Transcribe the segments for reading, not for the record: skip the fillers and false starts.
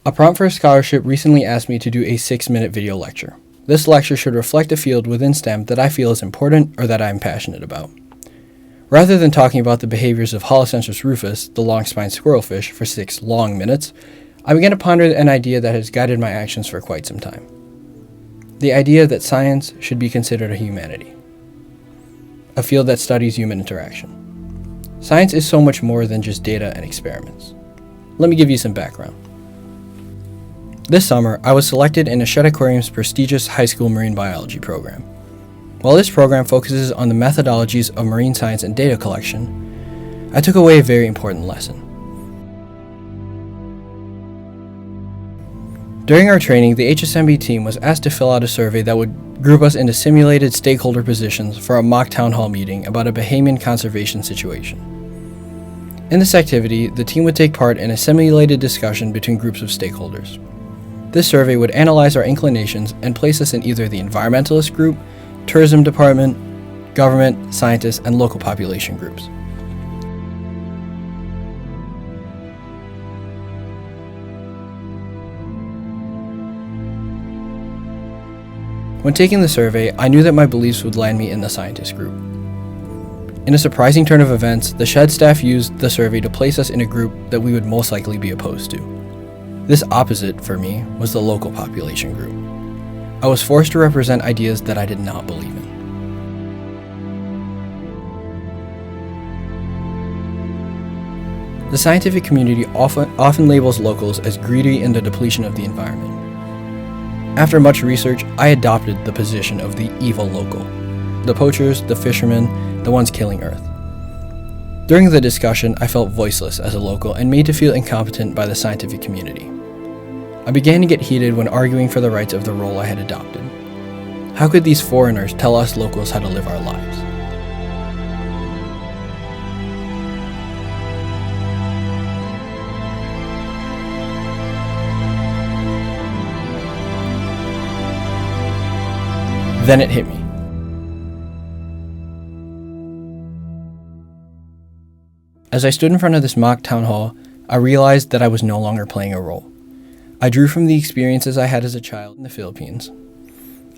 A prompt for a scholarship recently asked me to do a 6-minute video lecture. This lecture should reflect a field within STEM that I feel is important or that I am passionate about. Rather than talking about the behaviors of Holocentrus rufus, the long-spined squirrelfish, for 6 long minutes, I began to ponder an idea that has guided my actions for quite some time. The idea that science should be considered a humanity, a field that studies human interaction. Science is so much more than just data and experiments. Let me give you some background. This summer, I was selected in Shedd Aquarium's prestigious high school marine biology program. While this program focuses on the methodologies of marine science and data collection, I took away a very important lesson. During our training, the HSMB team was asked to fill out a survey that would group us into simulated stakeholder positions for a mock town hall meeting about a Bahamian conservation situation. In this activity, the team would take part in a simulated discussion between groups of stakeholders. This survey would analyze our inclinations and place us in either the environmentalist group, tourism department, government, scientists, and local population groups. When taking the survey, I knew that my beliefs would land me in the scientist group. In a surprising turn of events, the Shedd staff used the survey to place us in a group that we would most likely be opposed to. This opposite, for me, was the local population group. I was forced to represent ideas that I did not believe in. The scientific community often labels locals as greedy in the depletion of the environment. After much research, I adopted the position of the evil local, the poachers, the fishermen, the ones killing Earth. During the discussion, I felt voiceless as a local and made to feel incompetent by the scientific community. I began to get heated when arguing for the rights of the role I had adopted. How could these foreigners tell us locals how to live our lives? Then it hit me. As I stood in front of this mock town hall, I realized that I was no longer playing a role. I drew from the experiences I had as a child in the Philippines.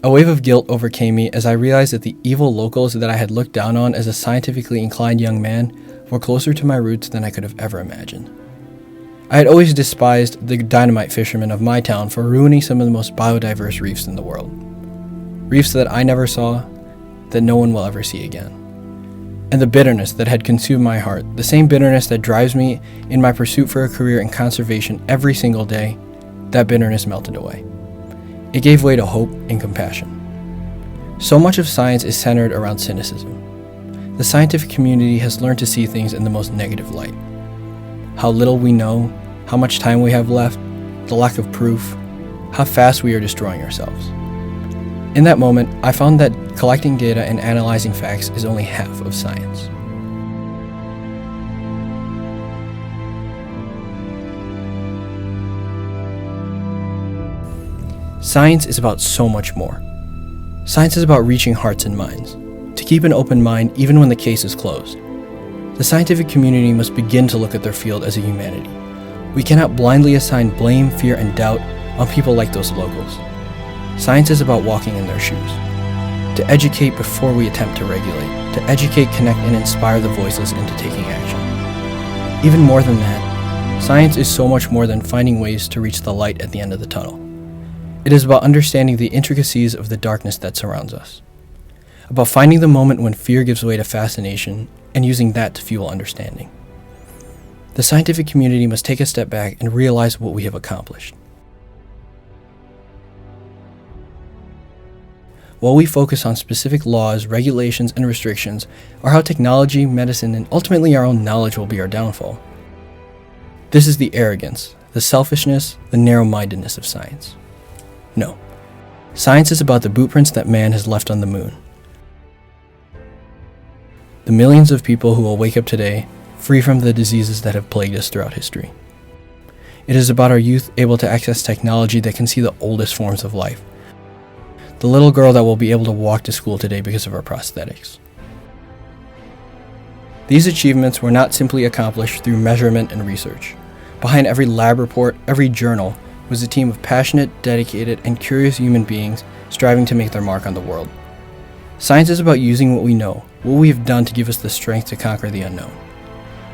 A wave of guilt overcame me as I realized that the evil locals that I had looked down on as a scientifically inclined young man were closer to my roots than I could have ever imagined. I had always despised the dynamite fishermen of my town for ruining some of the most biodiverse reefs in the world. Reefs that I never saw, that no one will ever see again. And the bitterness that had consumed my heart, the same bitterness that drives me in my pursuit for a career in conservation every single day, that bitterness melted away. It gave way to hope and compassion. So much of science is centered around cynicism. The scientific community has learned to see things in the most negative light. How little we know, how much time we have left, the lack of proof, how fast we are destroying ourselves. In that moment, I found that collecting data and analyzing facts is only half of science. Science is about so much more. Science is about reaching hearts and minds, to keep an open mind even when the case is closed. The scientific community must begin to look at their field as a humanity. We cannot blindly assign blame, fear, and doubt on people like those locals. Science is about walking in their shoes. To educate before we attempt to regulate. To educate, connect, and inspire the voiceless into taking action. Even more than that, science is so much more than finding ways to reach the light at the end of the tunnel. It is about understanding the intricacies of the darkness that surrounds us. About finding the moment when fear gives way to fascination and using that to fuel understanding. The scientific community must take a step back and realize what we have accomplished. While we focus on specific laws, regulations, and restrictions, or how technology, medicine, and ultimately our own knowledge will be our downfall. This is the arrogance, the selfishness, the narrow-mindedness of science. No. Science is about the bootprints that man has left on the moon. The millions of people who will wake up today free from the diseases that have plagued us throughout history. It is about our youth able to access technology that can see the oldest forms of life. The little girl that will be able to walk to school today because of our prosthetics. These achievements were not simply accomplished through measurement and research. Behind every lab report, every journal, was a team of passionate, dedicated, and curious human beings striving to make their mark on the world. Science is about using what we know, what we have done to give us the strength to conquer the unknown.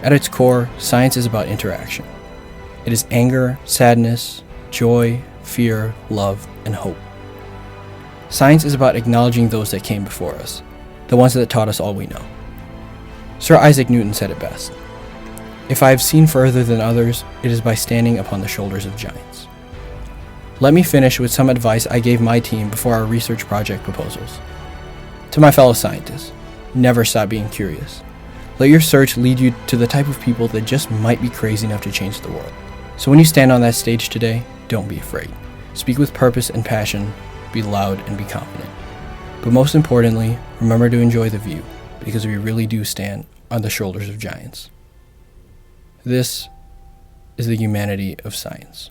At its core, science is about interaction. It is anger, sadness, joy, fear, love, and hope. Science is about acknowledging those that came before us, the ones that taught us all we know. Sir Isaac Newton said it best: "If I have seen further than others, it is by standing upon the shoulders of giants." Let me finish with some advice I gave my team before our research project proposals. To my fellow scientists, never stop being curious. Let your search lead you to the type of people that just might be crazy enough to change the world. So when you stand on that stage today, don't be afraid. Speak with purpose and passion, be loud and be confident. But most importantly, remember to enjoy the view, because we really do stand on the shoulders of giants. This is the humanity of science.